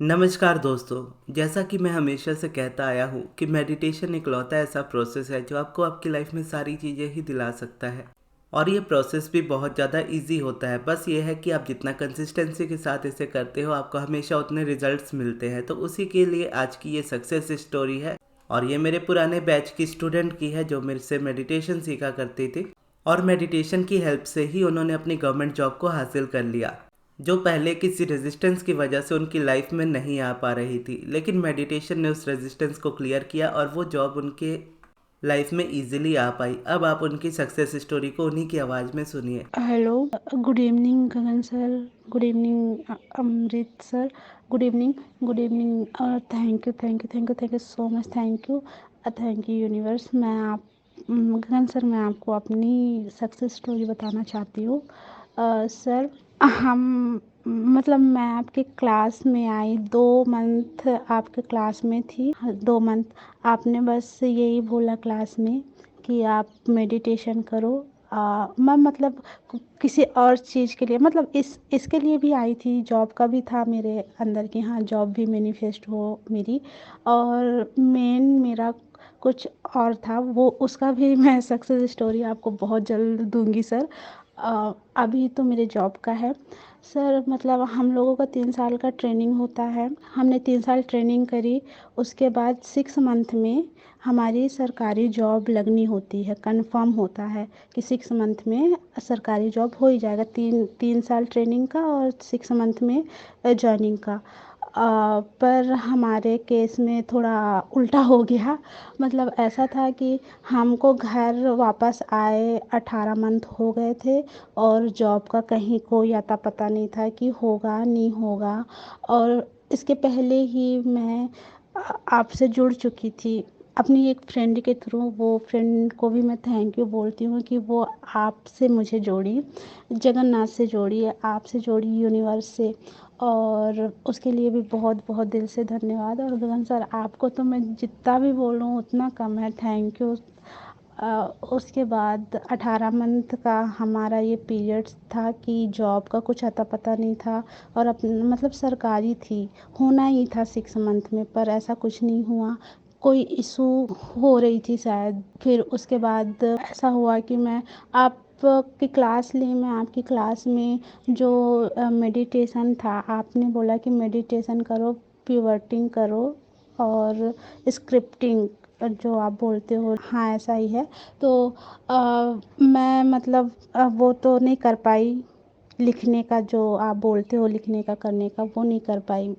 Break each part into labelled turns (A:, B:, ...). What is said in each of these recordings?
A: नमस्कार दोस्तों। जैसा कि मैं हमेशा से कहता आया हूँ कि मेडिटेशन इकलौता ऐसा प्रोसेस है जो आपको आपकी लाइफ में सारी चीज़ें ही दिला सकता है। और ये प्रोसेस भी बहुत ज़्यादा इजी होता है। बस ये है कि आप जितना कंसिस्टेंसी के साथ इसे करते हो आपको हमेशा उतने रिजल्ट्स मिलते हैं। तो उसी के लिए आज की ये सक्सेस स्टोरी है। और ये मेरे पुराने बैच की स्टूडेंट की है जो मेरे से मेडिटेशन सीखा करती थी। और मेडिटेशन की हेल्प से ही उन्होंने अपनी गवर्नमेंट जॉब को हासिल कर लिया, जो पहले किसी रेजिस्टेंस की वजह से उनकी लाइफ में नहीं आ पा रही थी। लेकिन मेडिटेशन ने उस रेजिस्टेंस को क्लियर किया और वो जॉब उनके लाइफ में इजीली आ पाई। अब आप उनकी सक्सेस स्टोरी को उन्हीं की आवाज़ में सुनिए।
B: हेलो, गुड इवनिंग गगन सर, गुड इवनिंग अमृत सर, गुड इवनिंग और thank you so much, thank you universe. Gagan sir, मैं आपको अपनी सक्सेस स्टोरी बताना चाहती हूँ। सर, हम मैं आपके क्लास में आई, 2 मंथ आपके क्लास में थी। 2 मंथ आपने बस यही बोला क्लास में कि आप मेडिटेशन करो। मैं किसी और चीज़ के लिए इसके लिए भी आई थी, जॉब का भी था मेरे अंदर कि हाँ जॉब भी मैनिफेस्ट हो मेरी। और मेन मेरा कुछ और था, वो उसका भी मैं सक्सेस स्टोरी आपको बहुत जल्द दूंगी सर। अभी तो मेरे जॉब का है सर। हम लोगों का 3 साल का ट्रेनिंग होता है। हमने 3 साल ट्रेनिंग करी, उसके बाद 6 मंथ में हमारी सरकारी जॉब लगनी होती है, कंफर्म होता है कि 6 मंथ में सरकारी जॉब हो ही जाएगा। 3 साल ट्रेनिंग का और 6 मंथ में जॉइनिंग का। पर हमारे केस में थोड़ा उल्टा हो गया। ऐसा था कि हमको घर वापस आए 18 मंथ हो गए थे और जॉब का कहीं कोई अता पता नहीं था कि होगा नहीं होगा। और इसके पहले ही मैं आपसे जुड़ चुकी थी अपनी एक फ्रेंड के थ्रू। वो फ्रेंड को भी मैं थैंक यू बोलती हूँ कि वो आपसे मुझे जोड़ी, जगन्नाथ से जोड़ी, आपसे जोड़ी, यूनिवर्स से। और उसके लिए भी बहुत बहुत दिल से धन्यवाद। और गगन सर, आपको तो मैं जितना भी बोलूँ उतना कम है, थैंक यू। उसके बाद 18 मंथ का हमारा ये पीरियड था कि जॉब का कुछ अता पता नहीं था। और सरकारी थी, होना ही था 6 मंथ में, पर ऐसा कुछ नहीं हुआ। कोई इशू हो रही थी शायद। फिर उसके बाद ऐसा हुआ कि मैं आपकी क्लास में जो मेडिटेशन था, आपने बोला कि मेडिटेशन करो, पिवटिंग करो और स्क्रिप्टिंग जो आप बोलते हो, हाँ ऐसा ही है। तो मैं वो तो नहीं कर पाई, लिखने का जो आप बोलते हो, लिखने का करने का, वो नहीं कर पाई।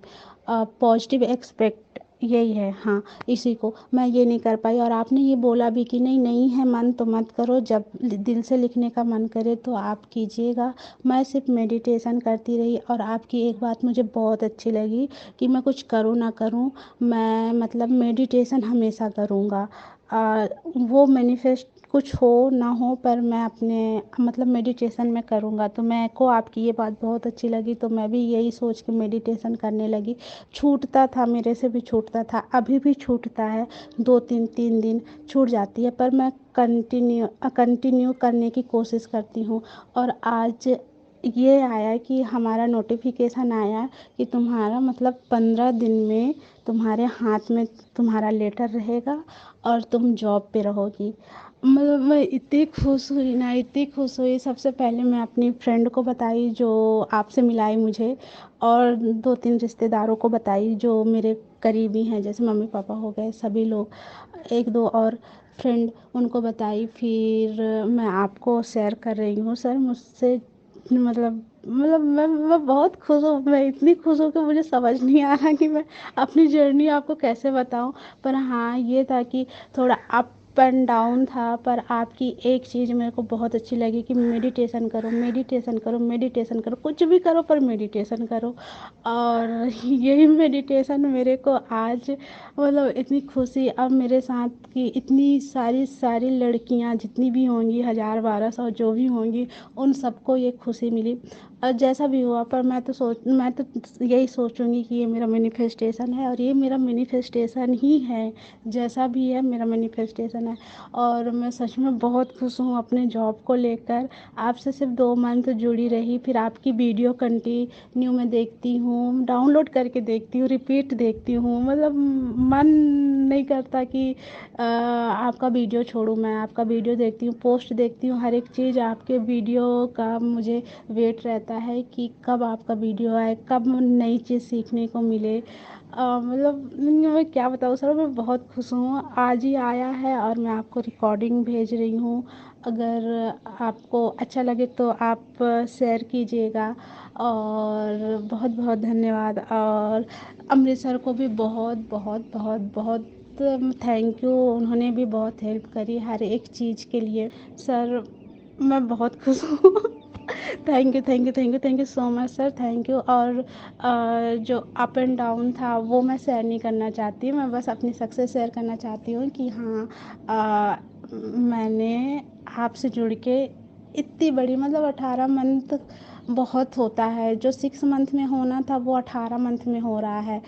B: पॉजिटिव एक्सपेक्ट यही है, हाँ इसी को मैं ये नहीं कर पाई। और आपने ये बोला भी कि नहीं नहीं है मन तो मत करो, जब दिल से लिखने का मन करे तो आप कीजिएगा। मैं सिर्फ मेडिटेशन करती रही। और आपकी एक बात मुझे बहुत अच्छी लगी कि मैं कुछ करूँ ना करूँ, मैं मेडिटेशन हमेशा करूँगा। वो मैनिफेस्ट कुछ हो ना हो, पर मैं अपने मेडिटेशन में करूँगा। तो मेरे को आपकी ये बात बहुत अच्छी लगी, तो मैं भी यही सोच के मेडिटेशन करने लगी। छूटता था, मेरे से भी छूटता था, अभी भी छूटता है, 2 3 दिन छूट जाती है, पर मैं कंटिन्यू करने की कोशिश करती हूँ। और आज ये आया कि हमारा नोटिफिकेशन आया कि तुम्हारा 15 दिन में तुम्हारे हाथ में तुम्हारा लेटर रहेगा और तुम जॉब पे रहोगी। मैं इतनी खुश हुई ना, इतनी खुश हुई। सबसे पहले मैं अपनी फ्रेंड को बताई जो आपसे मिलाई मुझे, और 2 3 रिश्तेदारों को बताई जो मेरे करीबी हैं, जैसे मम्मी पापा हो गए, सभी लोग, एक दो और फ्रेंड, उनको बताई। फिर मैं आपको शेयर कर रही हूँ सर। मुझसे मैं बहुत खुश हूँ। मैं इतनी खुश हूँ कि मुझे समझ नहीं आ रहा कि मैं अपनी जर्नी आपको कैसे बताऊँ। पर हाँ, ये था कि थोड़ा अप एंड डाउन था, पर आपकी एक चीज़ मेरे को बहुत अच्छी लगी कि मेडिटेशन करो, मेडिटेशन करो, मेडिटेशन करो, कुछ भी करो पर मेडिटेशन करो। और यही मेडिटेशन मेरे को आज इतनी खुशी, अब मेरे साथ की इतनी सारी सारी लड़कियां जितनी भी होंगी, 1000 1200 जो भी होंगी, उन सबको ये खुशी मिली। जैसा भी हुआ, पर मैं तो यही सोचूंगी कि ये मेरा मैनिफेस्टेशन है, और ये मेरा मैनिफेस्टेशन ही है। जैसा भी है मेरा मैनिफेस्टेशन है। और मैं सच में बहुत खुश हूँ अपने जॉब को लेकर। आपसे सिर्फ 2 मंथ जुड़ी रही, फिर आपकी वीडियो कंटिन्यू मैं देखती हूँ, डाउनलोड करके देखती हूँ, रिपीट देखती हूँ, मतलब मन नहीं करता कि आपका वीडियो छोड़ूँ। मैं आपका वीडियो देखती हूँ, पोस्ट देखती हूँ, हर एक चीज़ आपके वीडियो का मुझे वेट रहता है कि कब आपका वीडियो आए, कब नई चीज़ सीखने को मिले। मतलब मैं क्या बताऊँ सर, मैं बहुत खुश हूँ। आज ही आया है और मैं आपको रिकॉर्डिंग भेज रही हूँ। अगर आपको अच्छा लगे तो आप शेयर कीजिएगा। और बहुत बहुत धन्यवाद। और अमृत सर को भी बहुत बहुत बहुत बहुत थैंक यू। उन्होंने भी बहुत हेल्प करी हर एक चीज़ के लिए। सर मैं बहुत खुश हूँ। Thank you thank you thank you thank you so much sir, thank you. और जो अप एंड डाउन था वो मैं शेयर नहीं करना चाहती, मैं बस अपनी सक्सेस शेयर करना चाहती हूँ कि हाँ, मैंने आपसे जुड़ के इतनी बड़ी, मतलब 18 मंथ बहुत होता है, जो 6 मंथ में होना था वो 18 मंथ में हो रहा है।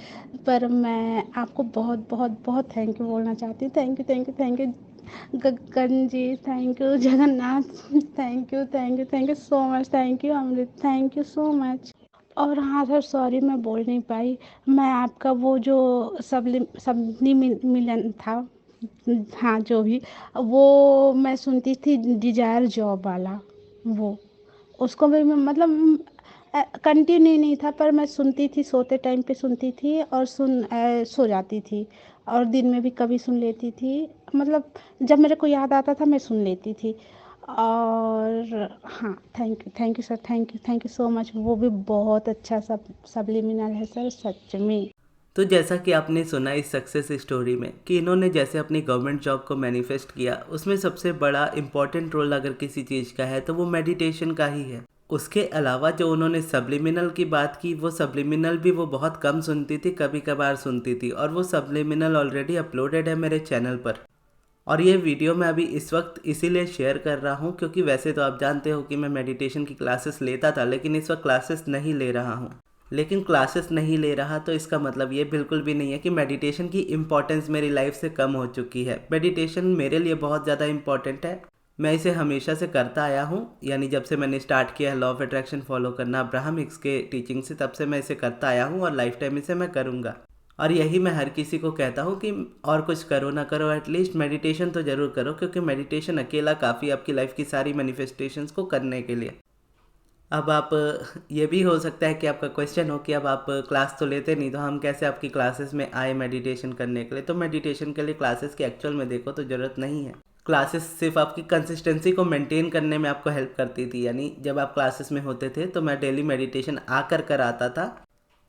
B: पर मैं आपको बहुत बहुत बहुत थैंक यू बोलना चाहती हूँ। Thank you thank you thank you Gagan ji, thank you Jagannath, thank you thank you thank you so much, thank you Amrit, thank you so much. और हाँ सर, सॉरी मैं बोल नहीं पाई। मैं आपका वो जो सबली मिलन था, हाँ जो भी, वो मैं सुनती थी, डिजायर जॉब वाला, वो उसको भी मैं मतलब कंटिन्यू नहीं था, पर मैं सुनती थी, सोते टाइम पे सुनती थी और सो जाती थी। और दिन में भी कभी सुन लेती थी, मतलब जब मेरे को याद आता था मैं सुन लेती थी। और हाँ, thank you sir, thank you so much. वो भी बहुत अच्छा सबलिमिनल है सर, सच में।
A: तो जैसा कि आपने सुना इस सक्सेस स्टोरी में कि इन्होंने जैसे अपनी गवर्नमेंट जॉब को मैनिफेस्ट किया, उसमें सबसे बड़ा इम्पॉर्टेंट रोल अगर किसी चीज़ का है तो वो मेडिटेशन का ही है। उसके अलावा जो उन्होंने सब्लिमिनल की बात की, वो सब्लिमिनल भी वो बहुत कम सुनती थी, कभी कभार सुनती थी, और वो सब्लिमिनल ऑलरेडी अपलोडेड है मेरे चैनल पर। और ये वीडियो मैं अभी इस वक्त इसीलिए शेयर कर रहा हूँ क्योंकि वैसे तो आप जानते हो कि मैं मेडिटेशन की क्लासेस लेता था, लेकिन इस वक्त क्लासेस नहीं ले रहा हूँ। लेकिन क्लासेस नहीं ले रहा तो इसका मतलब ये बिल्कुल भी नहीं है कि मेडिटेशन की इम्पोर्टेंस मेरी लाइफ से कम हो चुकी है। मेडिटेशन मेरे लिए बहुत ज़्यादा इम्पॉर्टेंट है। मैं इसे हमेशा से करता आया हूँ, यानी जब से मैंने स्टार्ट किया है लॉ ऑफ अट्रैक्शन फॉलो करना अब्राहम हिक्स के टीचिंग से, तब से मैं इसे करता आया हूँ और लाइफ टाइम इसे मैं करूँगा। और यही मैं हर किसी को कहता हूँ कि और कुछ करो ना करो, एटलीस्ट मेडिटेशन तो ज़रूर करो, क्योंकि मेडिटेशन अकेला काफ़ी आपकी लाइफ की सारी मैनिफेस्टेशंस को करने के लिए। अब आप ये भी हो सकता है कि आपका क्वेश्चन हो कि अब आप क्लास तो लेते नहीं, तो हम कैसे आपकी क्लासेस में आए मेडिटेशन करने के लिए। तो मेडिटेशन के लिए क्लासेस की एक्चुअल में देखो तो ज़रूरत नहीं है। क्लासेस सिर्फ आपकी कंसिस्टेंसी को मेंटेन करने में आपको हेल्प करती थी, यानी जब आप क्लासेस में होते थे तो मैं डेली मेडिटेशन आकर कराता था,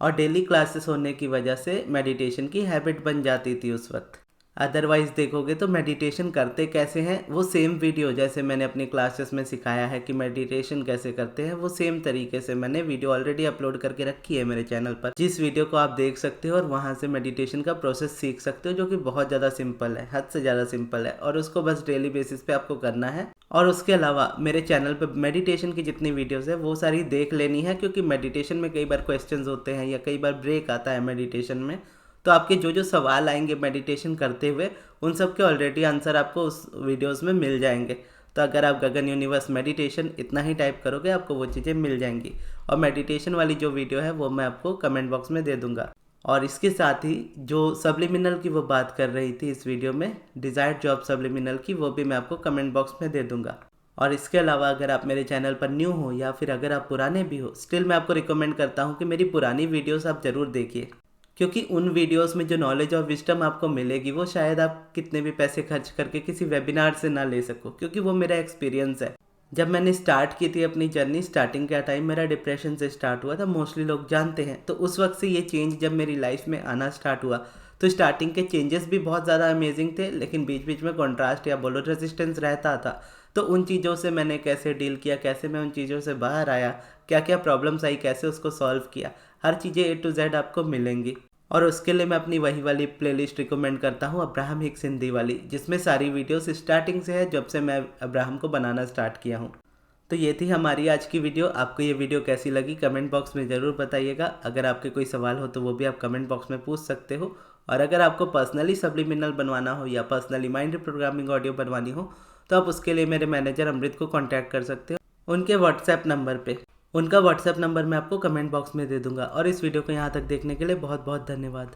A: और डेली क्लासेस होने की वजह से मेडिटेशन की हैबिट बन जाती थी उस वक्त। अदरवाइज़ देखोगे तो मेडिटेशन करते कैसे हैं, वो सेम वीडियो जैसे मैंने अपनी क्लासेस में सिखाया है कि मेडिटेशन कैसे करते हैं, वो सेम तरीके से मैंने वीडियो ऑलरेडी अपलोड करके रखी है मेरे चैनल पर, जिस वीडियो को आप देख सकते हो और वहाँ से मेडिटेशन का प्रोसेस सीख सकते हो, जो कि बहुत ज़्यादा सिंपल है, हद से ज़्यादा सिंपल है, और उसको बस डेली बेसिस पे आपको करना है। और उसके अलावा मेरे चैनल पर मेडिटेशन की जितनी वीडियोस है वो सारी देख लेनी है, क्योंकि मेडिटेशन में कई बार क्वेश्चंस होते हैं या कई बार ब्रेक आता है मेडिटेशन में, तो आपके जो जो सवाल आएंगे मेडिटेशन करते हुए उन सब के ऑलरेडी आंसर आपको उस वीडियोस में मिल जाएंगे। तो अगर आप गगन यूनिवर्स मेडिटेशन इतना ही टाइप करोगे आपको वो चीज़ें मिल जाएंगी, और मेडिटेशन वाली जो वीडियो है वो मैं आपको कमेंट बॉक्स में दे दूंगा। और इसके साथ ही जो सब्लिमिनल की वो बात कर रही थी इस वीडियो में, डिज़ायर्ड जॉब सब्लिमिनल की, वो भी मैं आपको कमेंट बॉक्स में दे दूंगा। और इसके अलावा अगर आप मेरे चैनल पर न्यू हो या फिर अगर आप पुराने भी हो, स्टिल मैं आपको रिकमेंड करता हूँ कि मेरी पुरानी वीडियोस आप ज़रूर देखिए, क्योंकि उन वीडियोस में जो नॉलेज और विजडम आपको मिलेगी वो शायद आप कितने भी पैसे खर्च करके किसी वेबिनार से ना ले सको, क्योंकि वो मेरा एक्सपीरियंस है। जब मैंने स्टार्ट की थी अपनी जर्नी, स्टार्टिंग का टाइम मेरा डिप्रेशन से स्टार्ट हुआ था, मोस्टली लोग जानते हैं। तो उस वक्त से ये चेंज जब मेरी लाइफ में आना स्टार्ट हुआ, तो स्टार्टिंग के चेंजेस भी बहुत ज़्यादा अमेजिंग थे, लेकिन बीच बीच में कॉन्ट्रास्ट या बोलो रेजिस्टेंस रहता था। तो उन चीज़ों से मैंने कैसे डील किया, कैसे मैं उन चीज़ों से बाहर आया, क्या क्या प्रॉब्लम्स आई, कैसे उसको सॉल्व किया, हर चीज़ें A to Z आपको मिलेंगी। और उसके लिए मैं अपनी वही वाली प्लेलिस्ट रिकमेंड करता हूँ, अब्राहम हिक्स हिंदी वाली, जिसमें सारी वीडियोस स्टार्टिंग से है, जब से मैं अब्राहम को बनाना स्टार्ट किया हूँ। तो ये थी हमारी आज की वीडियो। आपको ये वीडियो कैसी लगी कमेंट बॉक्स में ज़रूर बताइएगा। अगर आपके कोई सवाल हो तो वो भी आप कमेंट बॉक्स में पूछ सकते हो। और अगर आपको पर्सनली सब्लिमिनल बनवाना हो या पर्सनली माइंड रिप्रोग्रामिंग ऑडियो बनवानी हो तो आप उसके लिए मेरे मैनेजर अमृत को कॉन्टैक्ट कर सकते हो उनके व्हाट्सएप नंबर पे। उनका व्हाट्सएप नंबर मैं आपको कमेंट बॉक्स में दे दूंगा। और इस वीडियो को यहाँ तक देखने के लिए बहुत बहुत धन्यवाद।